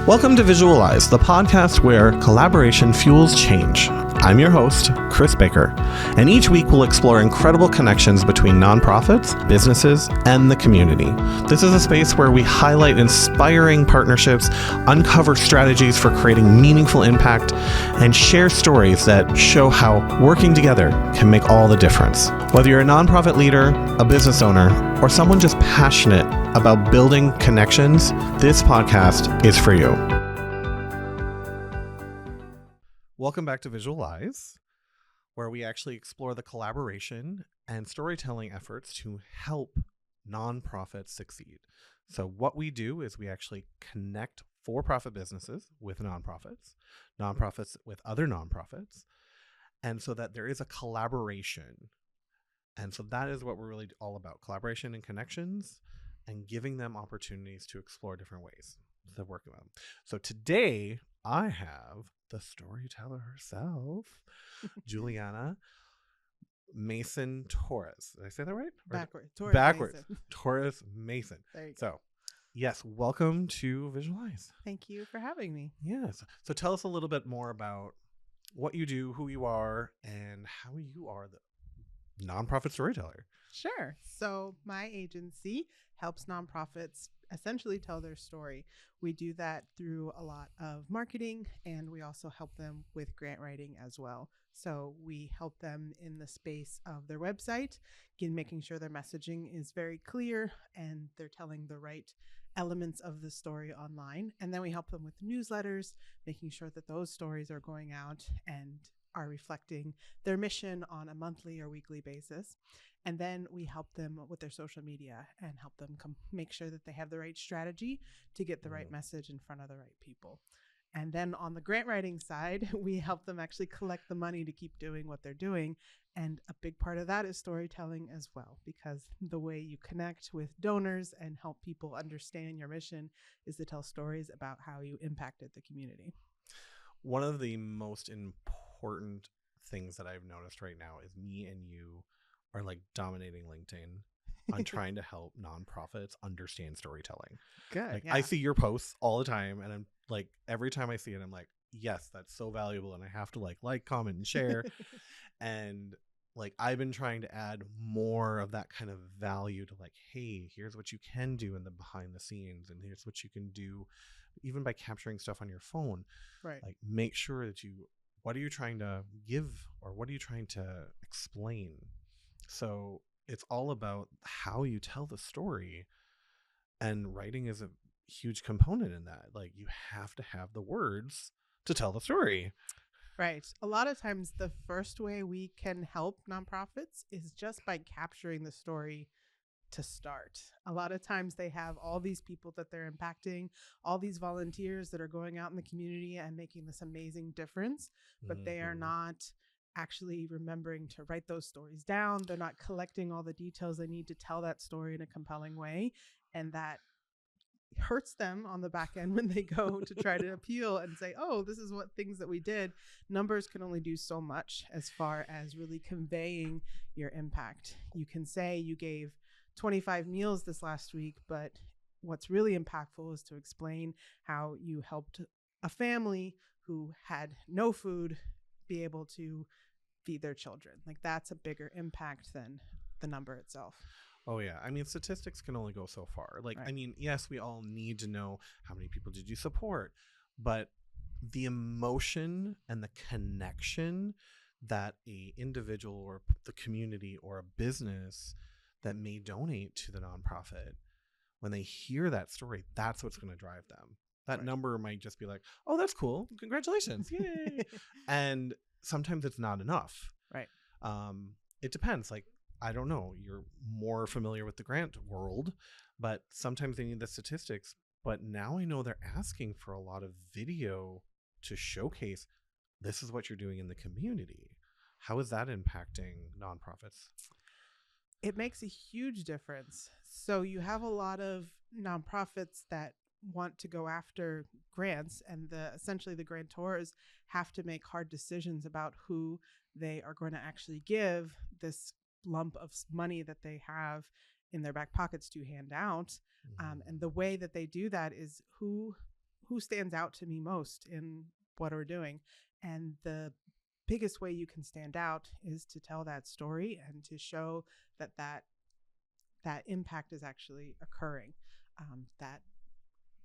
Welcome to Visualize, the podcast where collaboration fuels change. I'm your host, Chris Baker, and each week we'll explore incredible connections between nonprofits, businesses, and the community. This is a space where we highlight inspiring partnerships, uncover strategies for creating meaningful impact, and share stories that show how working together can make all the difference. Whether you're a nonprofit leader, a business owner, or someone just passionate about building connections, this podcast is for you. Welcome back to Visualize, where we actually explore the collaboration and storytelling efforts to help nonprofits succeed. So what we do is we actually connect for-profit businesses with nonprofits, nonprofits with other nonprofits, and so that there is a collaboration. And so that is what we're really all about, collaboration and connections and giving them opportunities to explore different ways to work with them. So today I have the storyteller herself, Juliana Mason Torres. Did I say that right? Backwards. Torres-Mason. There you go. So, yes, welcome to Visualize. Thank you for having me. Yes. So tell us a little bit more about what you do, who you are, and how you are the nonprofit storyteller. Sure. So my agency helps nonprofits essentially tell their story. We do that through a lot of marketing, and we also help them with grant writing as well. So we help them in the space of their website, again, making sure their messaging is very clear and they're telling the right elements of the story online. And then we help them with newsletters, making sure that those stories are going out and are reflecting their mission on a monthly or weekly basis. And then we help them with their social media and help them make sure that they have the right strategy to get the right message in front of the right people. And then on the grant writing side, we help them actually collect the money to keep doing what they're doing. And a big part of that is storytelling as well, because the way you connect with donors and help people understand your mission is to tell stories about how you impacted the community. One of the most important things that I've noticed right now is me and you are like dominating LinkedIn on trying to help nonprofits understand storytelling. Good. Like, yeah. I see your posts all the time, and I'm like, every time I see it, I'm like, yes, that's so valuable, and I have to like, comment, and share. And like, I've been trying to add more of that kind of value to like, hey, here's what you can do in the behind the scenes, and here's what you can do even by capturing stuff on your phone. Right. Like, make sure that what are you trying to give, or what are you trying to explain? So it's all about how you tell the story, and writing is a huge component in that. Like, you have to have the words to tell the story. Right. A lot of times the first way we can help nonprofits is just by capturing the story to start. A lot of times they have all these people that they're impacting, all these volunteers that are going out in the community and making this amazing difference, but they are not actually remembering to write those stories down. They're not collecting all the details they need to tell that story in a compelling way. And that hurts them on the back end when they go to try to appeal and say, oh, this is what things that we did. Numbers can only do so much as far as really conveying your impact. You can say you gave 25 meals this last week, but what's really impactful is to explain how you helped a family who had no food be able to feed their children. Like, that's a bigger impact than the number itself. Oh, yeah. I mean, statistics can only go so far. Like, right. I mean, yes, we all need to know how many people did you support, but the emotion and the connection that a individual or the community or a business that may donate to the nonprofit, when they hear that story, that's what's going to drive them. That number might just be like, oh, that's cool. Congratulations. Yay. And sometimes it's not enough. Right. It depends. Like, I don't know. You're more familiar with the grant world, but sometimes they need the statistics. But now I know they're asking for a lot of video to showcase this is what you're doing in the community. How is that impacting nonprofits? It makes a huge difference. So you have a lot of nonprofits that want to go after grants, and essentially the grantors have to make hard decisions about who they are going to actually give this lump of money that they have in their back pockets to hand out. And the way that they do that is who who stands out to me most in what we're doing. And the biggest way you can stand out is to tell that story and to show that impact is actually occurring. That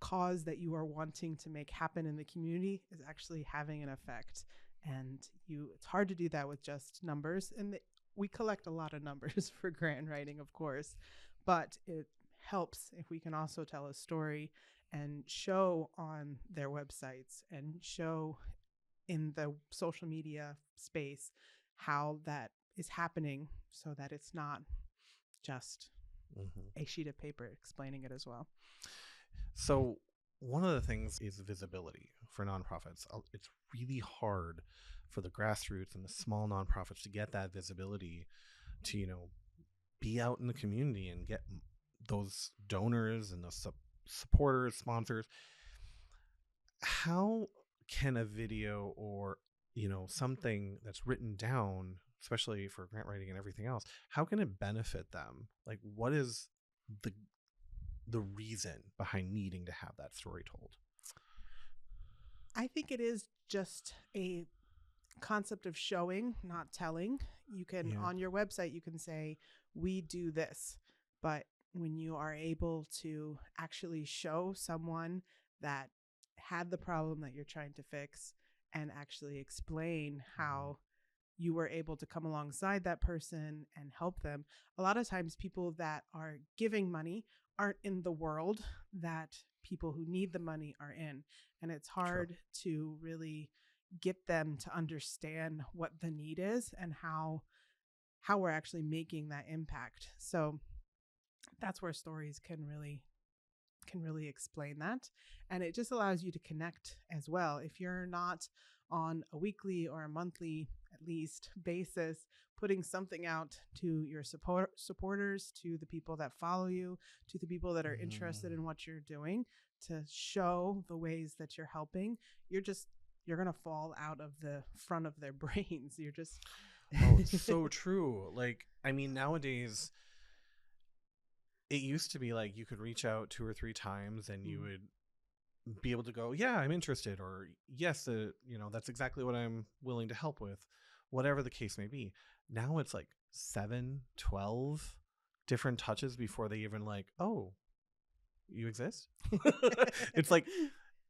cause that you are wanting to make happen in the community is actually having an effect. And it's hard to do that with just numbers. And we collect a lot of numbers for grant writing, of course, but it helps if we can also tell a story and show on their websites and show in the social media space how that is happening, so that it's not just a sheet of paper explaining it as well. So one of the things is visibility for nonprofits. It's really hard for the grassroots and the small nonprofits to get that visibility to, be out in the community and get those donors and those supporters, sponsors. How can a video or, something that's written down, especially for grant writing and everything else, how can it benefit them? Like, what is the reason behind needing to have that story told? I think it is just a concept of showing, not telling. You can, on your website, you can say, we do this. But when you are able to actually show someone that had the problem that you're trying to fix and actually explain how you were able to come alongside that person and help them. A lot of times people that are giving money aren't in the world that people who need the money are in. And it's hard to really get them to understand what the need is and how we're actually making that impact. So that's where stories can really explain that. And it just allows you to connect as well. If you're not on a weekly or a monthly, at least, basis, putting something out to your supporters, to the people that follow you, to the people that are interested in what you're doing, to show the ways that you're helping, you're going to fall out of the front of their brains. You're just... Oh, it's so true. Like, I mean, nowadays, it used to be like you could reach out 2 or 3 times and you would be able to go, yeah, I'm interested, or yes, that's exactly what I'm willing to help with, whatever the case may be. Now it's like 7, 12 different touches before they even like, oh, you exist. It's like,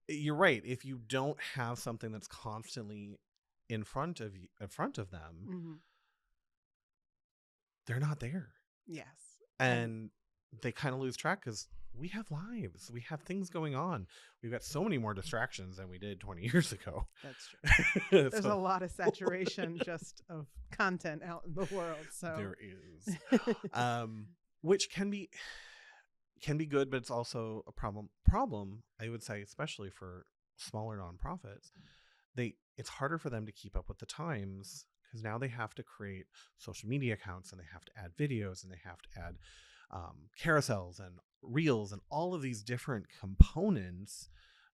you're right. If you don't have something that's constantly in front of them, they're not there. Yes. And they kind of lose track because we have lives. We have things going on. We've got so many more distractions than we did 20 years ago. That's true. There's a lot of saturation just of content out in the world. So there is, which can be good, but it's also a problem, I would say, especially for smaller nonprofits. It's harder for them to keep up with the times because now they have to create social media accounts and they have to add videos and they have to add carousels and reels and all of these different components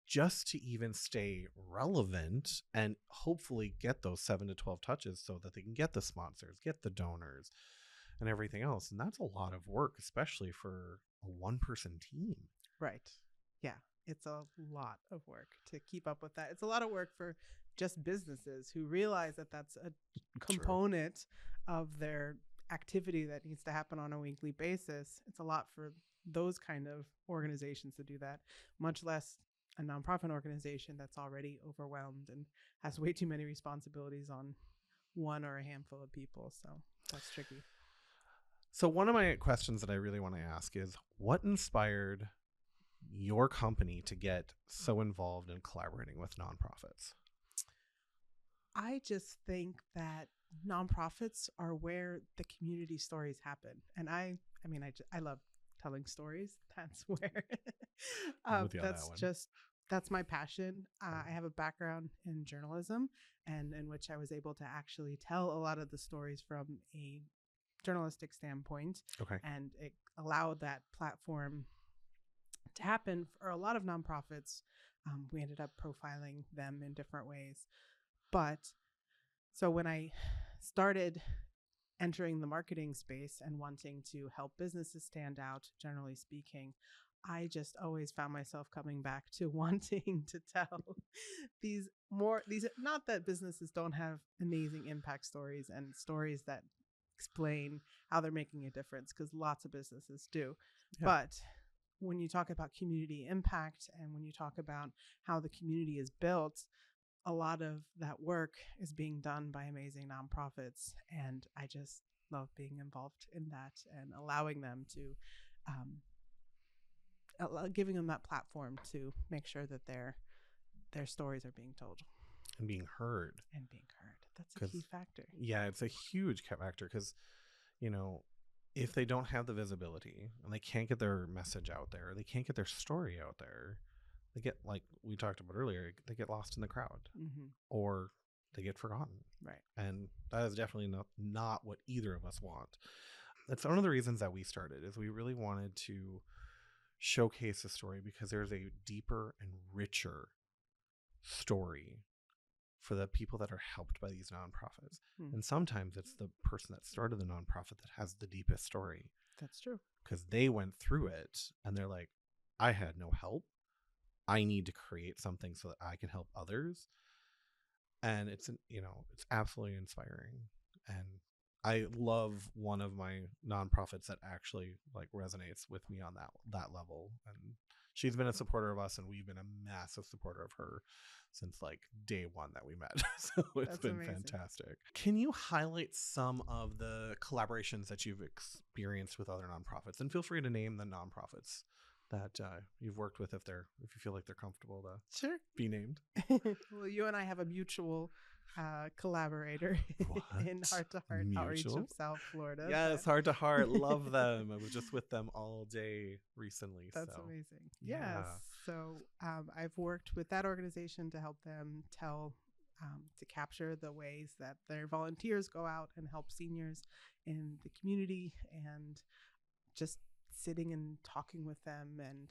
just to even stay relevant and hopefully get those 7 to 12 touches so that they can get the sponsors, get the donors, and everything else. And that's a lot of work, especially for a one-person team. Right. Yeah. It's a lot of work to keep up with that. It's a lot of work for just businesses who realize that that's a component of their activity that needs to happen on a weekly basis. It's a lot for those kind of organizations to do that, much less a nonprofit organization that's already overwhelmed and has way too many responsibilities on one or a handful of people. So that's tricky. So one of my questions that I really want to ask is, what inspired your company to get so involved in collaborating with nonprofits? I just think that nonprofits are where the community stories happen. And I love telling stories. That's where that's my passion. I have a background in journalism, and in which I was able to actually tell a lot of the stories from a journalistic standpoint. And it allowed that platform to happen for a lot of nonprofits. We ended up profiling them in different ways. But so when I started entering the marketing space and wanting to help businesses stand out, generally speaking, I just always found myself coming back to wanting to tell these, not that businesses don't have amazing impact stories and stories that explain how they're making a difference, because lots of businesses do. Yeah. But when you talk about community impact and when you talk about how the community is built, a lot of that work is being done by amazing nonprofits. And I just love being involved in that and allowing them to, giving them that platform to make sure that their stories are being told And being heard. and being heard. That's a key factor. Yeah, it's a huge factor because, you know, if they don't have the visibility and they can't get their message out there, they can't get their story out there, they get, like we talked about earlier, they get lost in the crowd, or they get forgotten. Right. And that is definitely not what either of us want. That's one of the reasons that we started, is we really wanted to showcase the story because there's a deeper and richer story for the people that are helped by these nonprofits. And sometimes it's the person that started the nonprofit that has the deepest story. That's true. Because they went through it and they're like, I had no help. I need to create something so that I can help others. And it's absolutely inspiring. And I love one of my nonprofits that actually like resonates with me on that level. And she's been a supporter of us, and we've been a massive supporter of her since like day one that we met. So it's That's been amazing. Fantastic. Can you highlight some of the collaborations that you've experienced with other nonprofits? And feel free to name the nonprofits that you've worked with if you feel like they're comfortable to be named. Well, you and I have a mutual collaborator in Heart to Heart Outreach of South Florida. Yes, Heart to Heart. Love them. I was just with them all day recently. That's amazing. Yeah. Yes. So I've worked with that organization to help them to capture the ways that their volunteers go out and help seniors in the community, and just sitting and talking with them. And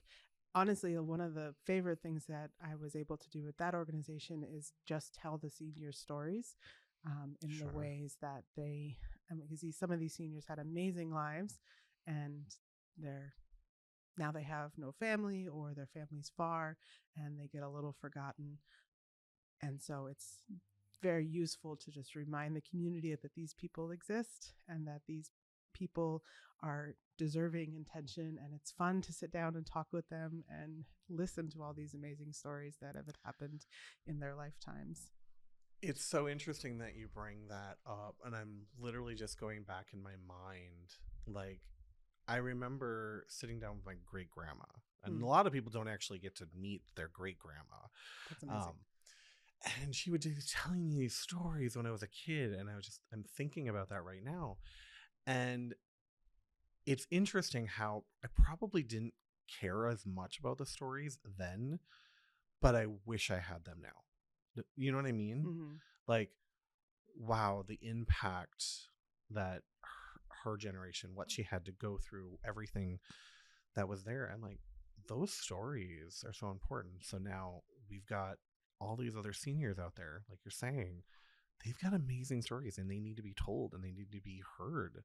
honestly, one of the favorite things that I was able to do with that organization is just tell the senior stories in the ways that because some of these seniors had amazing lives, and now they have no family, or their family's far, and they get a little forgotten. And so it's very useful to just remind the community that these people exist and that these people are deserving attention, and it's fun to sit down and talk with them and listen to all these amazing stories that have happened in their lifetimes. It's so interesting that you bring that up, and I'm literally just going back in my mind. Like, I remember sitting down with my great grandma, and a lot of people don't actually get to meet their great grandma. That's amazing. And she would be telling me these stories when I was a kid, and I'm thinking about that right now. And it's interesting how I probably didn't care as much about the stories then, but I wish I had them now. You know what I mean? Like, wow, the impact that her generation, what she had to go through, everything that was there. And like, those stories are so important. So now we've got all these other seniors out there, like you're saying, they've got amazing stories, and they need to be told, and they need to be heard.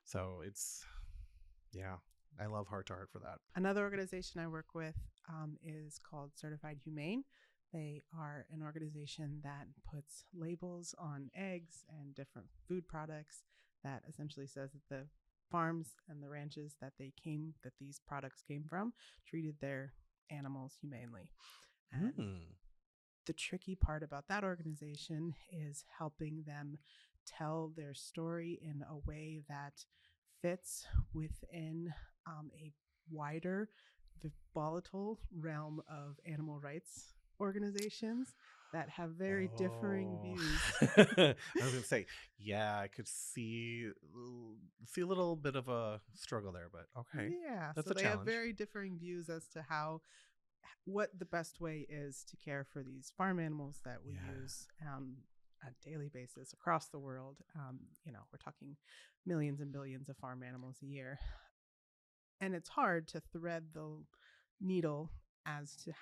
So I love Heart to Heart for that. Another organization I work with is called Certified Humane. They are an organization that puts labels on eggs and different food products that essentially says that the farms and the ranches that these products came from treated their animals humanely. And the tricky part about that organization is helping them tell their story in a way that fits within a wider, volatile realm of animal rights organizations that have very differing views. I was gonna say, yeah, I could see a little bit of a struggle there, but okay. Yeah, that's so a they challenge. have very differing views as to what the best way is to care for these farm animals that we use on a daily basis across the world. We're talking millions and billions of farm animals a year. And it's hard to thread the needle as to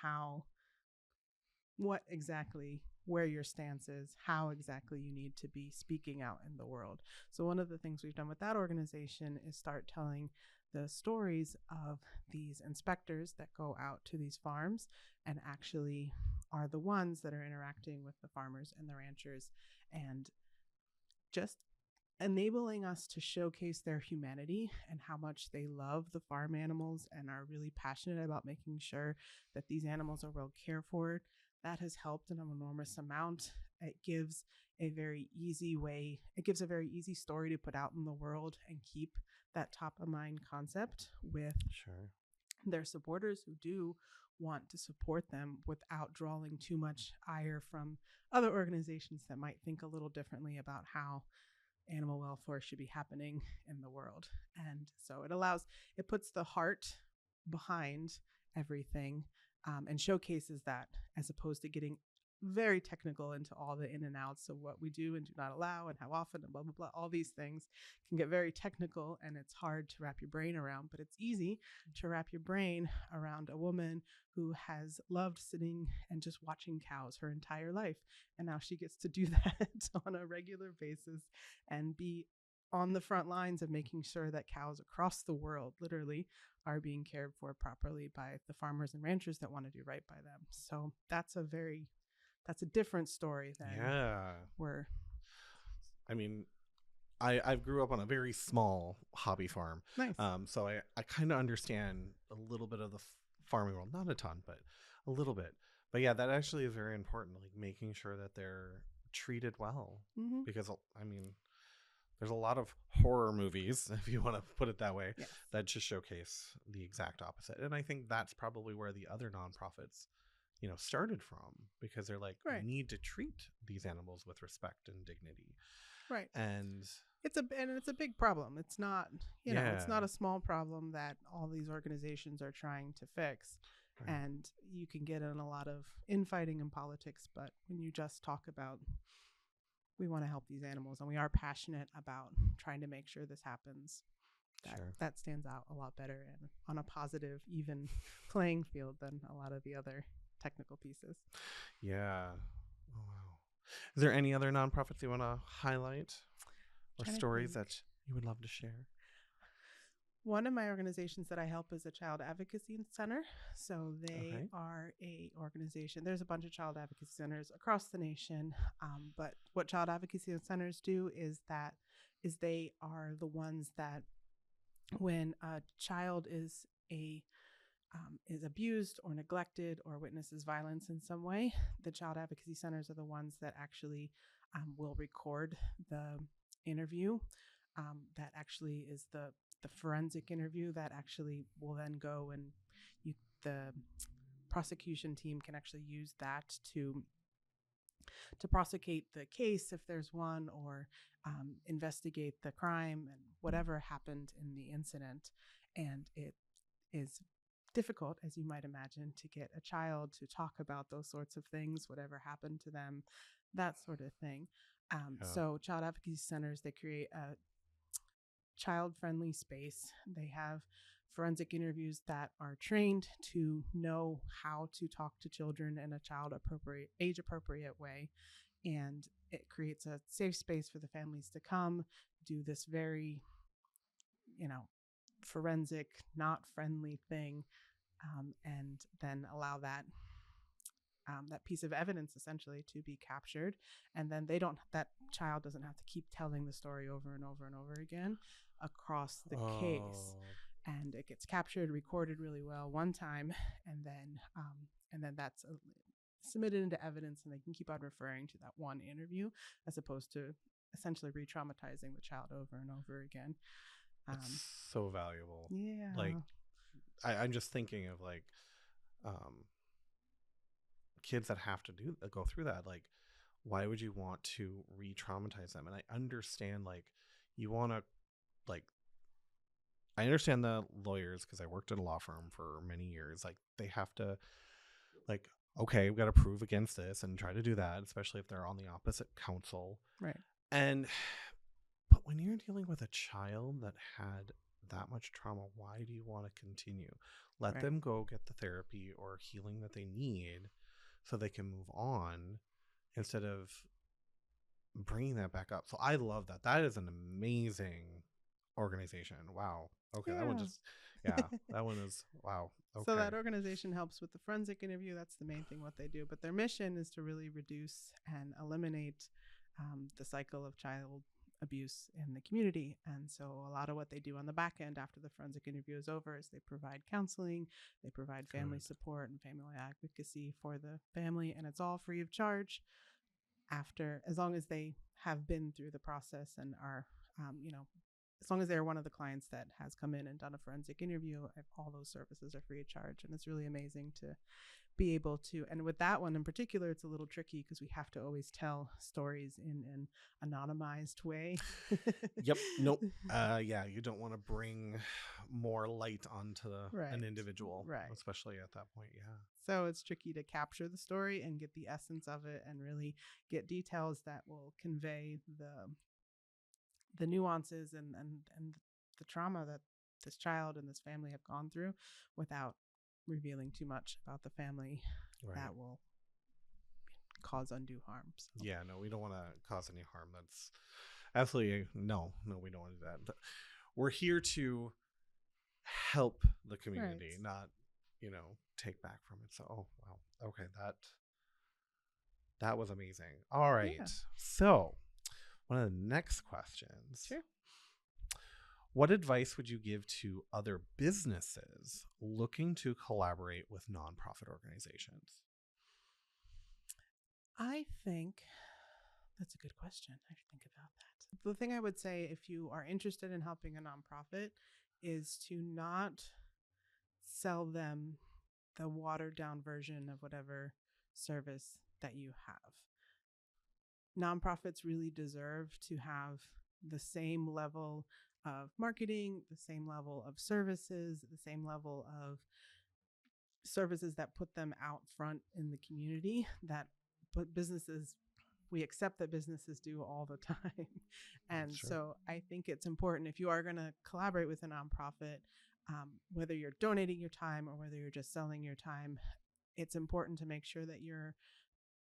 where your stance is, how exactly you need to be speaking out in the world. So one of the things we've done with that organization is start telling the stories of these inspectors that go out to these farms and actually are the ones that are interacting with the farmers and the ranchers, and just enabling us to showcase their humanity and how much they love the farm animals and are really passionate about making sure that these animals are well cared for. That has helped in an enormous amount. It gives a very easy way, it gives a very easy story to put out in the world and keep that top of mind concept with Sure. their supporters who do want to support them without drawing too much ire from other organizations that might think a little differently about how animal welfare should be happening in the world. And so it puts the heart behind everything, and showcases that, as opposed to getting very technical into all the in and outs of what we do and do not allow and how often and blah, blah, blah. All these things can get very technical and it's hard to wrap your brain around, but it's easy to wrap your brain around a woman who has loved sitting and just watching cows her entire life. And now she gets to do that on a regular basis and be on the front lines of making sure that cows across the world literally are being cared for properly by the farmers and ranchers that want to do right by them. So that's a different story than Yeah. we're I mean, I grew up on a very small hobby farm. nice. So I kind of understand a little bit of the farming world, not a ton, but a little bit. But yeah, that actually is very important, like making sure that they're treated well. Mm-hmm. Because, I mean, there's a lot of horror movies, if you want to put it that way, Yes. that just showcase the exact opposite. And I think that's probably where the other nonprofits, started from, because they're like, Right. we need to treat these animals with respect and dignity. Right. And It's a big problem. It's not, it's Yeah. not a small problem that all these organizations are trying to fix. Right. And you can get in a lot of infighting in politics, but when you just talk about we want to help these animals and we are passionate about trying to make sure this happens, Sure. that stands out a lot better and on a positive, even playing field than a lot of the other technical pieces. Yeah. Oh, wow. Is there any other nonprofits you want to highlight or Trying to stories think. that you would love to share? One of my organizations that I help is a child advocacy center. So they Okay. are a organization. There's a bunch of child advocacy centers across the nation, but what child advocacy centers do is they are the ones that when a child is abused or neglected or witnesses violence in some way, the child advocacy centers are the ones that actually will record the interview. That actually is the forensic interview that actually will then go and the prosecution team can actually use that to prosecute the case if there's one, or investigate the crime and whatever happened in the incident. And it is difficult, as you might imagine, to get a child to talk about those sorts of things, whatever happened to them, that sort of thing. So child advocacy centers, they create a child-friendly space. They have forensic interviews that are trained to know how to talk to children in a age appropriate way. And it creates a safe space for the families to come do this very, forensic, not friendly thing, and then allow that piece of evidence essentially to be captured. And then that child doesn't have to keep telling the story over and over and over again across the case. And it gets captured, recorded really well one time, and then that's submitted into evidence, and they can keep on referring to that one interview as opposed to essentially re-traumatizing the child over and over again. It's so valuable. Yeah. Like, I'm just thinking of like kids that have to go through that. Like, why would you want to re-traumatize them? And I understand, like, you want to, like, I understand the lawyers, because I worked at a law firm for many years. Like, they have to, like, okay, we've got to prove against this and try to do that, especially if they're on the opposite counsel. Right. But when you're dealing with a child that had that much trauma, why do you want to continue? Let them go get the therapy or healing that they need so they can move on, instead of bringing that back up. So I love that. That is an amazing organization. Wow. Okay, that one Yeah. just, yeah, that one is, wow. So Okay. that organization helps with the forensic interview. That's the main thing what they do. But their mission is to really reduce and eliminate the cycle of child abuse in the community. And so a lot of what they do on the back end after the forensic interview is over is they provide counseling, they provide family Good. support and family advocacy for the family, and it's all free of charge after, as long as they have been through the process and are, as long as they're one of the clients that has come in and done a forensic interview, all those services are free of charge. And it's really amazing to be able to, and with that one in particular, it's a little tricky because we have to always tell stories in an anonymized way. Yep. Nope. Yeah, you don't want to bring more light onto Right. an individual, Right. especially at that point. Yeah. So it's tricky to capture the story and get the essence of it and really get details that will convey the nuances and the trauma that this child and this family have gone through without revealing too much about the family Right. that will cause undue harm. So. Yeah, no, we don't want to cause any harm. That's absolutely, no, we don't want to do that. But we're here to help the community, Right. not, take back from it. So, oh, wow. Okay, that was amazing. All right. Yeah. So, one of the next questions. Sure. What advice would you give to other businesses looking to collaborate with nonprofit organizations? I think that's a good question. I should think about that. The thing I would say, if you are interested in helping a nonprofit, is to not sell them the watered down version of whatever service that you have. Nonprofits really deserve to have the same level of marketing, the same level of services, the same level of services that put them out front in the community that businesses, we accept that businesses do all the time. And Sure. so I think it's important, if you are going to collaborate with a nonprofit, whether you're donating your time or whether you're just selling your time, it's important to make sure that you're,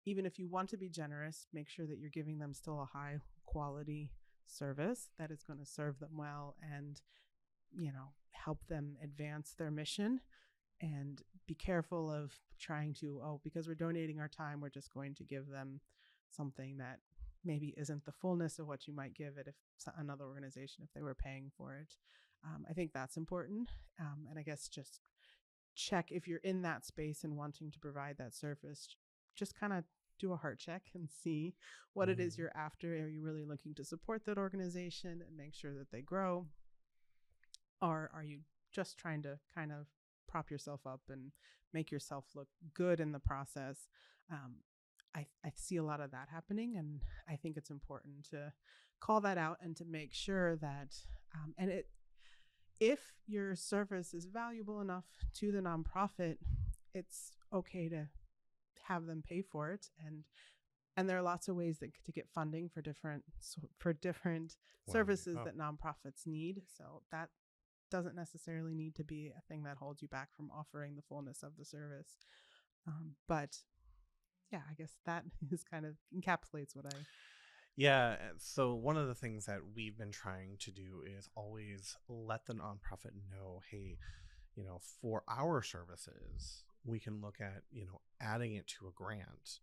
even if you want to be generous, make sure that you're giving them still a high quality service that is going to serve them well and, help them advance their mission. And be careful of trying to, because we're donating our time, we're just going to give them something that maybe isn't the fullness of what you might give it if another organization, if they were paying for it. I think that's important. And I guess just check if you're in that space and wanting to provide that service, just kind of do a heart check and see what it is you're after. Are you really looking to support that organization and make sure that they grow? Or are you just trying to kind of prop yourself up and make yourself look good in the process? I see a lot of that happening, and I think it's important to call that out and to make sure that, if your service is valuable enough to the nonprofit, it's okay to have them pay for it. And there are lots of ways to get funding for different services that nonprofits need. So that doesn't necessarily need to be a thing that holds you back from offering the fullness of the service. But yeah, I guess that is kind of encapsulates what I. Yeah. So one of the things that we've been trying to do is always let the nonprofit know, hey, for our services, we can look at, adding it to a grant.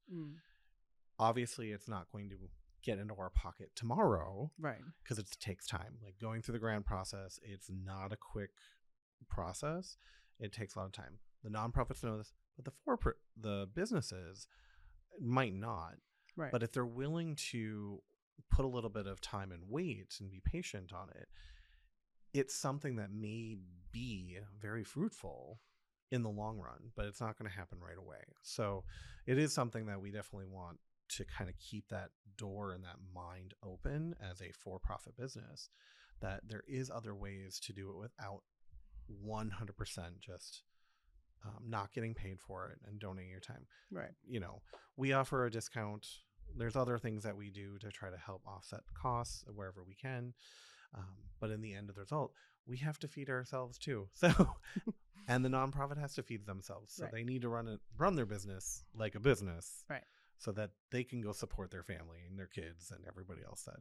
Obviously, it's not going to get into our pocket tomorrow, right? Because it takes time. Like going through the grant process, it's not a quick process. It takes a lot of time. The nonprofits know this, but the businesses might not. Right. But if they're willing to put a little bit of time and wait and be patient on it, it's something that may be very fruitful in the long run, but it's not going to happen right away. So it is something that we definitely want to kind of keep that door and that mind open as a for-profit business, that there is other ways to do it without 100% just not getting paid for it and donating your time. Right. We offer a discount. There's other things that we do to try to help offset costs wherever we can. But in the end of the result, we have to feed ourselves too. So, and the nonprofit has to feed themselves. So They need to run their business like a business. Right. So that they can go support their family and their kids and everybody else that,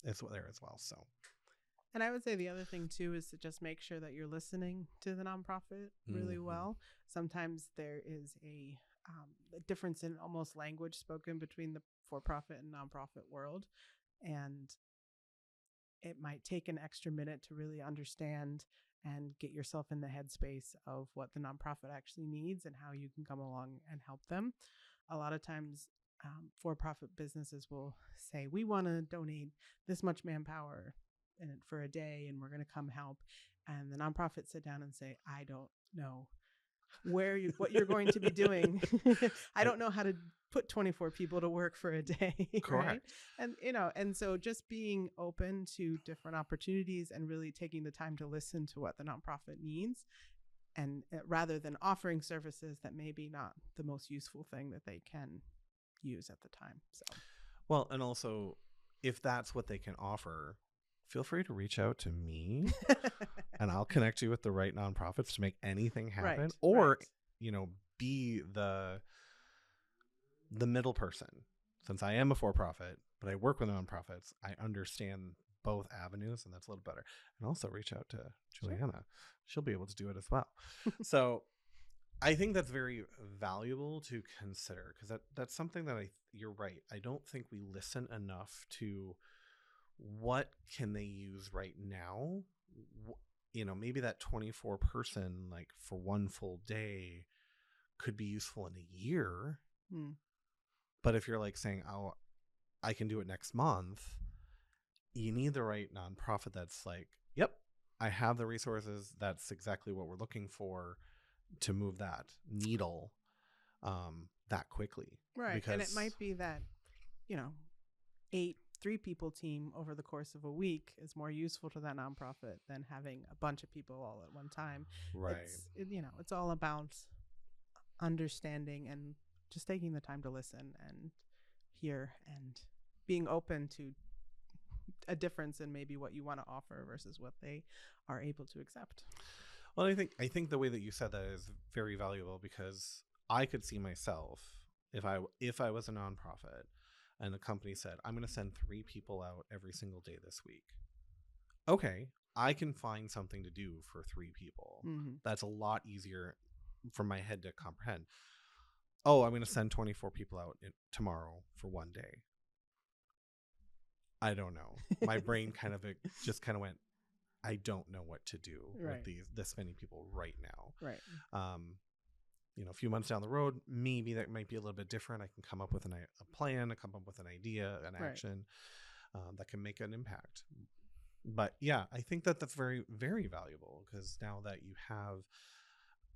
is there as well. So. And I would say the other thing too is to just make sure that you're listening to the nonprofit really well. Sometimes there is a difference in almost language spoken between the for-profit and nonprofit world, and it might take an extra minute to really understand and get yourself in the headspace of what the nonprofit actually needs and how you can come along and help them. A lot of times, for-profit businesses will say, we want to donate this much manpower for a day and we're going to come help. And the nonprofits sit down and say, I don't know what you're going to be doing. I don't know how to put 24 people to work for a day. Right? And, and so just being open to different opportunities and really taking the time to listen to what the nonprofit needs, and rather than offering services that may be not the most useful thing that they can use at the time. So, well, and also if that's what they can offer, feel free to reach out to me and I'll connect you with the right nonprofits to make anything happen. Right, or, be the middle person. Since I am a for-profit, but I work with nonprofits, I understand both avenues, and that's a little better. And also reach out to Juliana. Sure. She'll be able to do it as well. So I think that's very valuable to consider, because that's something that you're right. I don't think we listen enough to what can they use right now. Maybe that 24 person, like for one full day, could be useful in a year. But if you're like saying, oh, I can do it next month, you need the right nonprofit that's like, yep, I have the resources. That's exactly what we're looking for to move that needle that quickly. Right. Because, and it might be that, 3-people team over the course of a week is more useful to that nonprofit than having a bunch of people all at one time. Right. It's all about understanding and just taking the time to listen and hear and being open to a difference in maybe what you want to offer versus what they are able to accept. Well, I think the way that you said that is very valuable, because I could see myself if I was a nonprofit and the company said, I'm going to send 3 people out every single day this week. Okay, I can find something to do for 3 people. Mm-hmm. That's a lot easier for my head to comprehend. Oh, I'm going to send 24 people out tomorrow for one day. I don't know. My brain just went, I don't know what to do with this many people right now. Right. A few months down the road, maybe that might be a little bit different. I can come up with a plan, come up with an idea, an action that can make an impact. But yeah, I think that's very, very valuable, because now that you have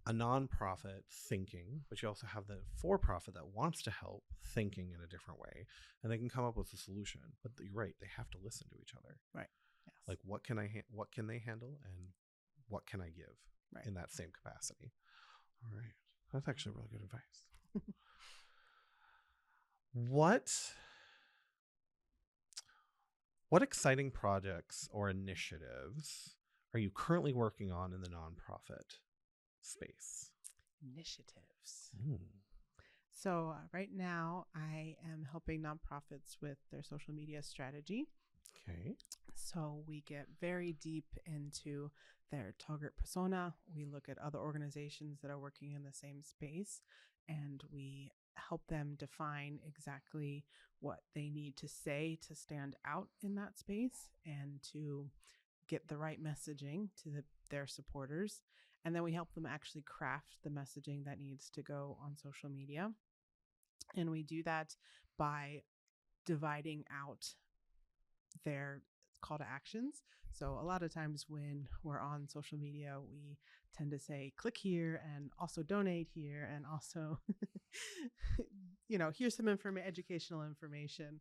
a nonprofit thinking, but you also have the for-profit that wants to help thinking in a different way, and they can come up with a solution. But you're right, they have to listen to each other. Right. Yes. Like what can they handle, and what can I give in that same capacity? All right. That's actually really good advice. What exciting projects or initiatives are you currently working on in the nonprofit space? Initiatives. So right now I am helping nonprofits with their social media strategy. Okay. So we get very deep into their target persona. We look at other organizations that are working in the same space, and we help them define exactly what they need to say to stand out in that space and to get the right messaging to their supporters. And then we help them actually craft the messaging that needs to go on social media. And we do that by dividing out their call to actions. So a lot of times when we're on social media, we tend to say, click here and also donate here. And also, here's some educational information.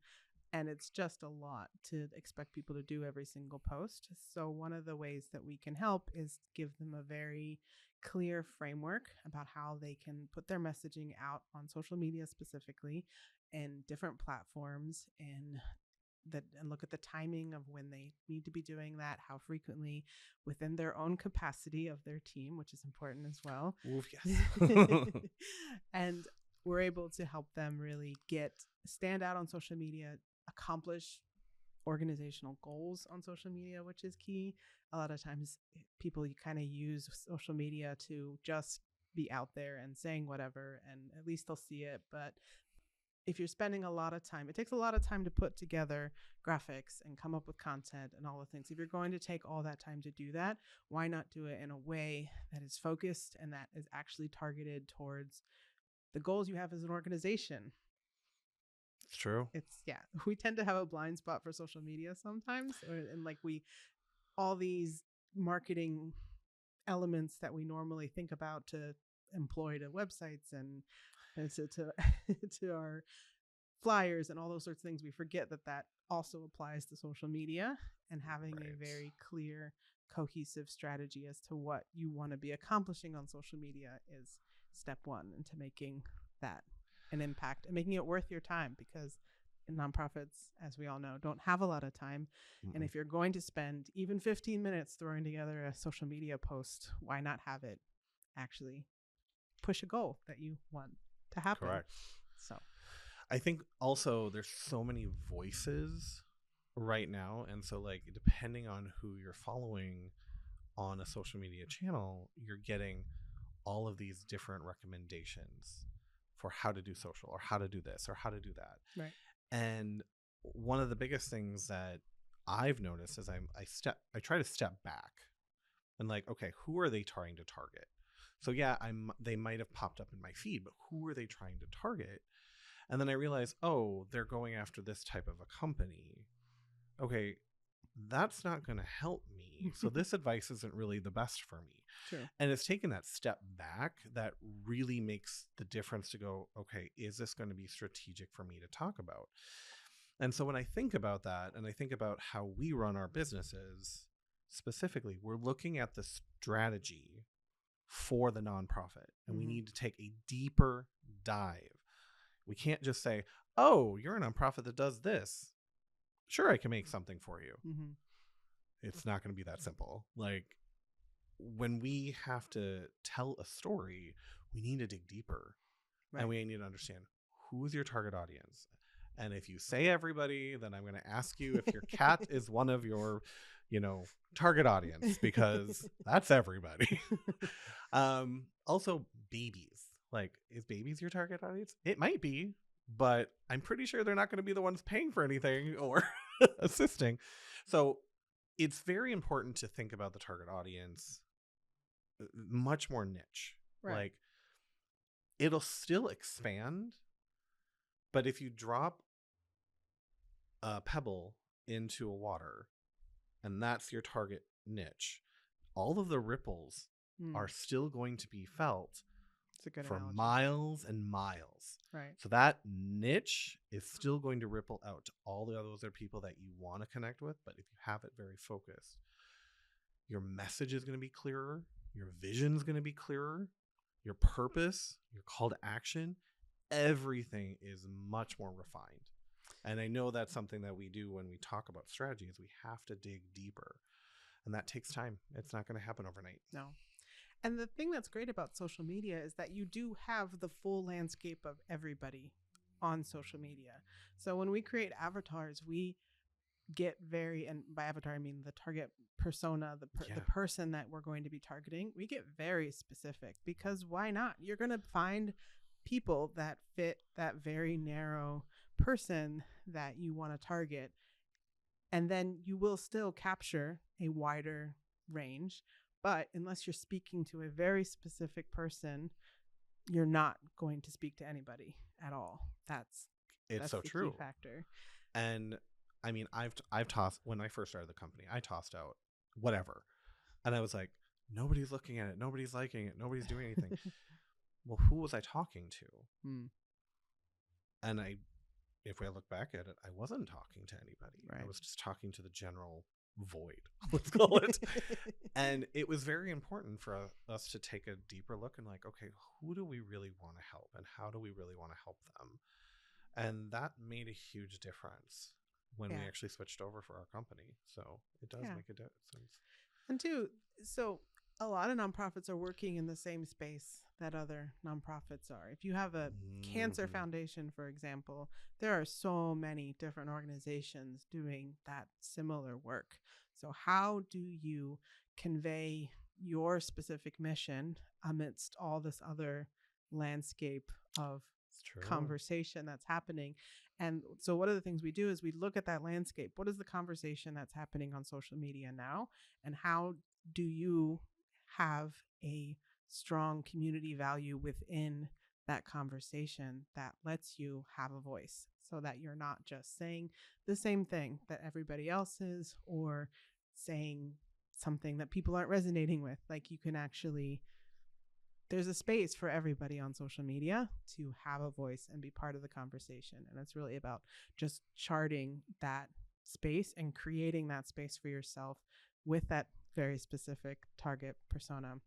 And it's just a lot to expect people to do every single post. So one of the ways that we can help is give them a very clear framework about how they can put their messaging out on social media specifically, in different platforms, and look at the timing of when they need to be doing that, how frequently, within their own capacity of their team, which is important as well. Oof, yes. And we're able to help them really stand out on social media, accomplish organizational goals on social media, which is key. A lot of times people you kind of use social media to just be out there and saying whatever, and at least they'll see it. But if you're spending a lot of time, it takes a lot of time to put together graphics and come up with content and all the things. If you're going to take all that time to do that, why not do it in a way that is focused and that is actually targeted towards the goals you have as an organization? It's true. We tend to have a blind spot for social media sometimes, and like all these marketing elements that we normally think about to employ to websites and to to our flyers and all those sorts of things, we forget that that also applies to social media, and having a very clear, cohesive strategy as to what you want to be accomplishing on social media is step one into making that an impact and making it worth your time, because nonprofits, as we all know, don't have a lot of time. And if you're going to spend even 15 minutes throwing together a social media post, why not have it actually push a goal that you want to happen? Correct. So I think also there's so many voices right now, and so like depending on who you're following on a social media channel, you're getting all of these different recommendations for how to do social or how to do this or how to do that. Right. And one of the biggest things that I've noticed is I try to step back and like, okay, who are they trying to target? So yeah, they might have popped up in my feed, but who are they trying to target? And then I realized, oh, they're going after this type of a company. Okay, that's not going to help me. So this advice isn't really the best for me. True. And it's taking that step back that really makes the difference to go, okay, is this going to be strategic for me to talk about? And so when I think about that, and I think about how we run our businesses specifically, we're looking at the strategy for the nonprofit, and we need to take a deeper dive. We can't just say, oh, you're a nonprofit that does this. Sure, I can make something for you. It's not going to be that simple. Like, when we have to tell a story, we need to dig deeper. Right. And we need to understand who is your target audience. And if you say everybody, then I'm going to ask you if your cat is one of your, target audience, because that's everybody. Also, babies. Like, is babies your target audience? It might be, but I'm pretty sure they're not going to be the ones paying for anything or assisting. So it's very important to think about the target audience much more niche. Right. Like, it'll still expand, but if you drop a pebble into a water and that's your target niche, all of the ripples are still going to be felt for analogy. Miles and miles. Right. So that niche is still going to ripple out to all the other people that you want to connect with. But if you have it very focused, your message is going to be clearer. Your vision is going to be clearer. Your purpose, your call to action, everything is much more refined. And I know that's something that we do when we talk about strategy, is we have to dig deeper. And that takes time. It's not going to happen overnight. No. And the thing that's great about social media is that you do have the full landscape of everybody on social media. So when we create avatars, we get and by avatar I mean the target persona, the person that we're going to be targeting, we get very specific, because why not? You're going to find people that fit that very narrow person that you want to target, and then you will still capture a wider range. But unless you're speaking to a very specific person, you're not going to speak to anybody at all. That's so the true. Key factor. And I mean, I've tossed, when I first started the company, I tossed out whatever. And I was like, nobody's looking at it. Nobody's liking it. Nobody's doing anything. Well, who was I talking to? And if we look back at it, I wasn't talking to anybody. Right. I was just talking to the general void, let's call it. And it was very important for us to take a deeper look and like, okay, who do we really want to help, and how do we really want to help them? And that made a huge difference when we actually switched over for our company. So it does make a difference. And two, so A lot of nonprofits are working in the same space that other nonprofits are. If you have a cancer Mhm. foundation, for example, there are so many different organizations doing that similar work. So, how do you convey your specific mission amidst all this other landscape of It's true. conversation that's happening? And so, one of the things we do is we look at that landscape. What is the conversation that's happening on social media now? And how do you have a strong community value within that conversation that lets you have a voice so that you're not just saying the same thing that everybody else is or saying something that people aren't resonating with. Like you can actually, there's a space for everybody on social media to have a voice and be part of the conversation. And it's really about just charting that space and creating that space for yourself with that very specific target persona.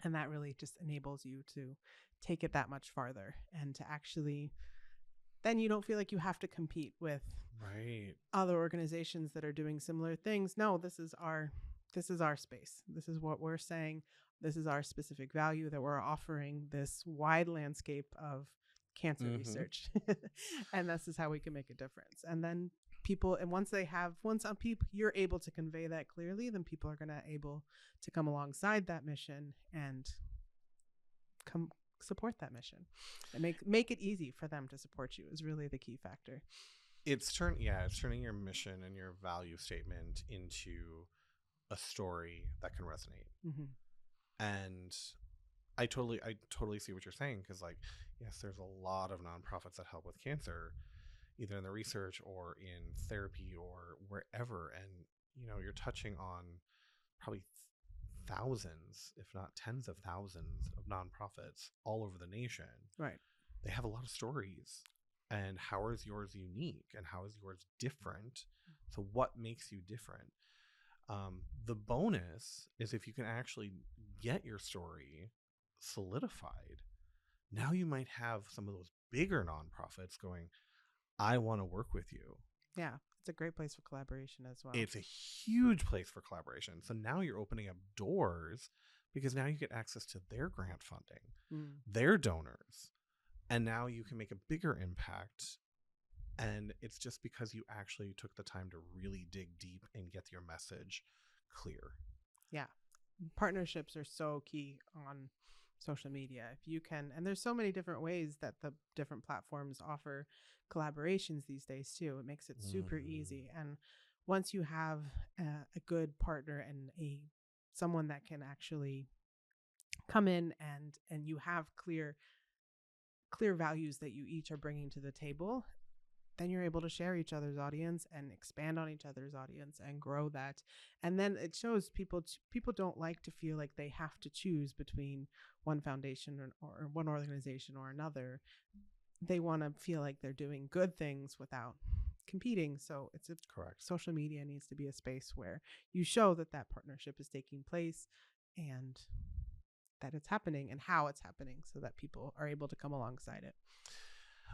And that really just enables you to take it that much farther and to actually, then you don't feel like you have to compete with Right. other organizations that are doing similar things. No, this is our space. This is what we're saying. This is our specific value that we're offering this wide landscape of cancer Mm-hmm. research. And this is how we can make a difference. And then people, and once people you're able to convey that clearly, then people are going to able to come alongside that mission and come support that mission and make it easy for them to support you is really the key factor. It's turning your mission and your value statement into a story that can resonate. Mm-hmm. And I totally see what you're saying, because like, yes, there's a lot of nonprofits that help with cancer, either in the research or in therapy or wherever, and you're touching on probably thousands, if not tens of thousands, of nonprofits all over the nation. Right. They have a lot of stories. And how is yours unique? And how is yours different? So, what makes you different? The bonus is if you can actually get your story solidified, now you might have some of those bigger nonprofits going, I want to work with you. Yeah, it's a great place for collaboration as well. It's a huge place for collaboration. So now you're opening up doors because now you get access to their grant funding, their donors, and now you can make a bigger impact. And it's just because you actually took the time to really dig deep and get your message clear. Yeah. Partnerships are so key on social media. If you can, and there's so many different ways that the different platforms offer collaborations these days too. It makes it super easy. And once you have a good partner and someone that can actually come in and you have clear values that you each are bringing to the table, then you're able to share each other's audience and expand on each other's audience and grow that. And then it shows people don't like to feel like they have to choose between one foundation or one organization or another. They want to feel like they're doing good things without competing. So Correct. Social media needs to be a space where you show that partnership is taking place and that it's happening and how it's happening so that people are able to come alongside it.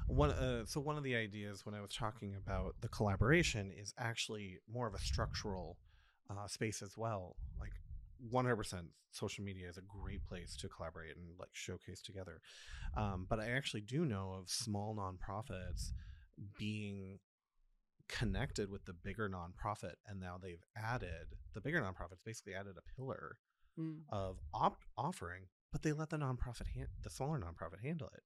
One of the ideas when I was talking about the collaboration is actually more of a structural space as well. Like 100% social media is a great place to collaborate and like showcase together. But I actually do know of small nonprofits being connected with the bigger nonprofit, and now the bigger nonprofits basically added a pillar of offering, but they let the smaller nonprofit handle it.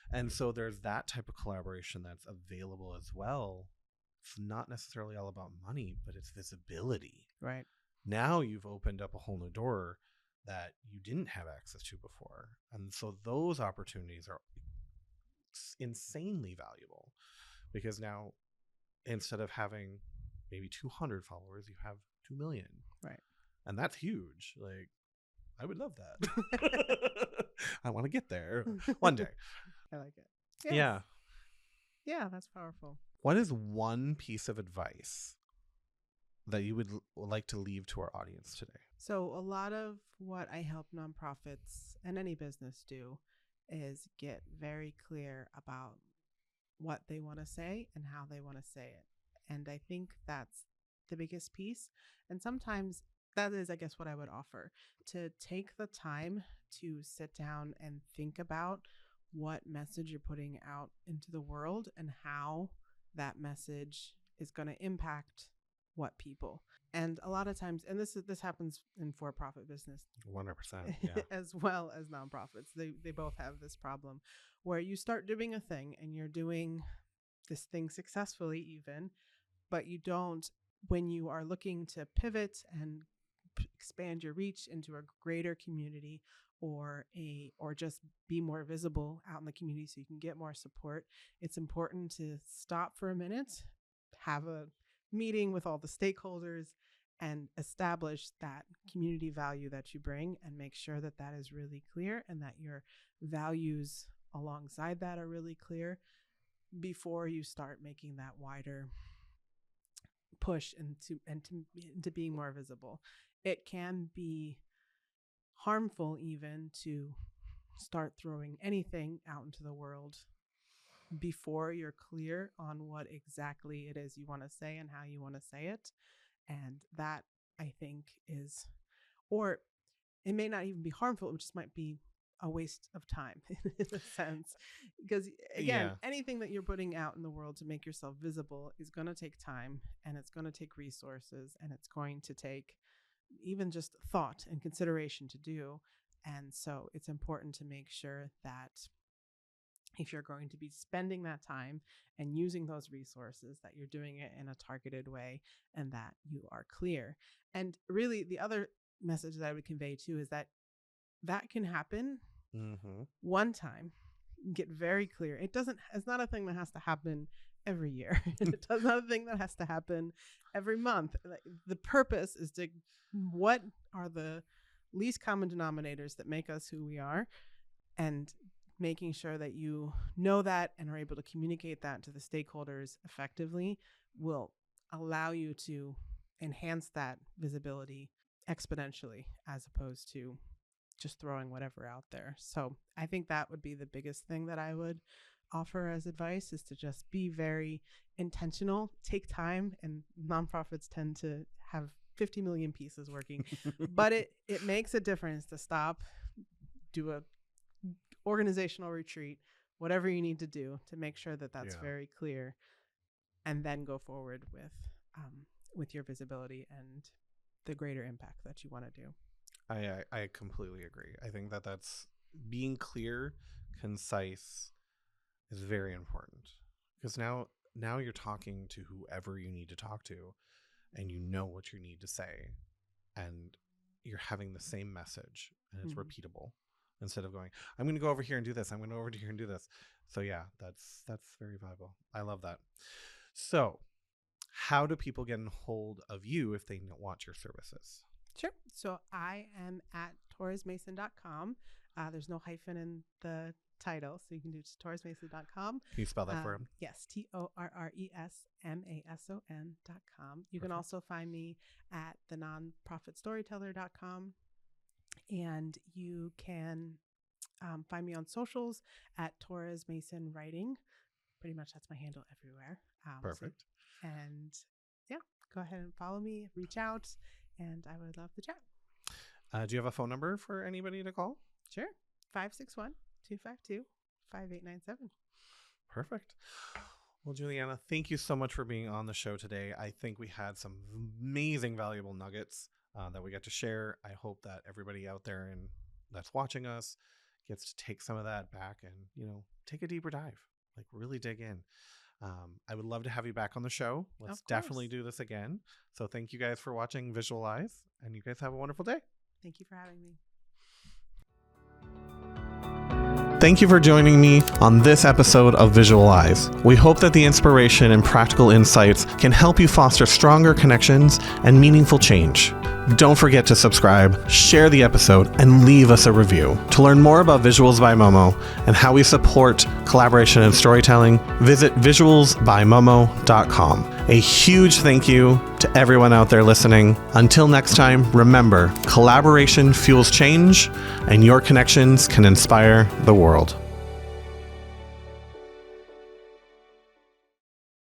And so there's that type of collaboration that's available as well. It's not necessarily all about money, but it's visibility. Right. Now you've opened up a whole new door that you didn't have access to before. And so those opportunities are insanely valuable, because now instead of having maybe 200 followers, you have 2 million. Right. And that's huge. Like, I would love that. I want to get there one day. I like it. Yes. Yeah. Yeah, that's powerful. What is one piece of advice that you would like to leave to our audience today? So a lot of what I help nonprofits and any business do is get very clear about what they want to say and how they want to say it. And I think that's the biggest piece. And sometimes that is, I guess, what I would offer, to take the time to sit down and think about what message you're putting out into the world and how that message is going to impact what people. And a lot of times, and this happens in for-profit business 100%, yeah. as well as nonprofits. They both have this problem where you start doing a thing and you're doing this thing successfully even, but you don't, when you are looking to pivot and expand your reach into a greater community or just be more visible out in the community so you can get more support, it's important to stop for a minute, have a meeting with all the stakeholders, and establish that community value that you bring, and make sure that that is really clear and that your values alongside that are really clear before you start making that wider push into being more visible. It can be harmful even to start throwing anything out into the world before you're clear on what exactly it is you want to say and how you want to say it. And that, I think, is, or it may not even be harmful, it just might be a waste of time in a sense. Because again, anything that you're putting out in the world to make yourself visible is going to take time, and it's going to take resources, and it's going to take even just thought and consideration to do. And so it's important to make sure that if you're going to be spending that time and using those resources, that you're doing it in a targeted way and that you are clear. And really, the other message that I would convey too is that can happen one time. Get very clear. It's not a thing that has to happen every year. It's not a thing that has to happen every month. The purpose is to, what are the least common denominators that make us who we are, and making sure that you know that and are able to communicate that to the stakeholders effectively will allow you to enhance that visibility exponentially, as opposed to just throwing whatever out there. So I think that would be the biggest thing that I would offer as advice, is to just be very intentional, take time, and nonprofits tend to have 50 million pieces working, but it makes a difference to stop, do a organizational retreat, whatever you need to do to make sure that that's very clear, and then go forward with your visibility and the greater impact that you want to do. I completely agree. I think that's being clear, concise is very important, because now you're talking to whoever you need to talk to, and you know what you need to say, and you're having the same message, and it's repeatable, instead of going, I'm going to go over here and do this, I'm going to go over here and do this. So yeah, that's very valuable. I love that. So how do people get in hold of you if they want your services? Sure. So I am at torresmason.com. There's no hyphen in the title, so you can do just torresmason.com. Can you spell that for him? Yes, TORRESMASON.com. You can also find me at thenonprofitstoryteller.com, and you can find me on socials at Torres-Mason Writing. Pretty much that's my handle everywhere. Perfect. And yeah, go ahead and follow me, reach out, and I would love to chat. Do you have a phone number for anybody to call? Sure. 561-252-5897. Perfect. Well, Juliana, thank you so much for being on the show today. I think we had some amazing, valuable nuggets that we get to share. I hope that everybody out there and that's watching us gets to take some of that back and, take a deeper dive, like really dig in. I would love to have you back on the show. Let's definitely do this again. So thank you guys for watching Visualize, and you guys have a wonderful day. Thank you for having me. Thank you for joining me on this episode of Visualize. We hope that the inspiration and practical insights can help you foster stronger connections and meaningful change. Don't forget to subscribe, share the episode, and leave us a review. To learn more about Visuals by Momo and how we support collaboration and storytelling, visit visualsbymomo.com. A huge thank you to everyone out there listening. Until next time, remember, collaboration fuels change, and your connections can inspire the world.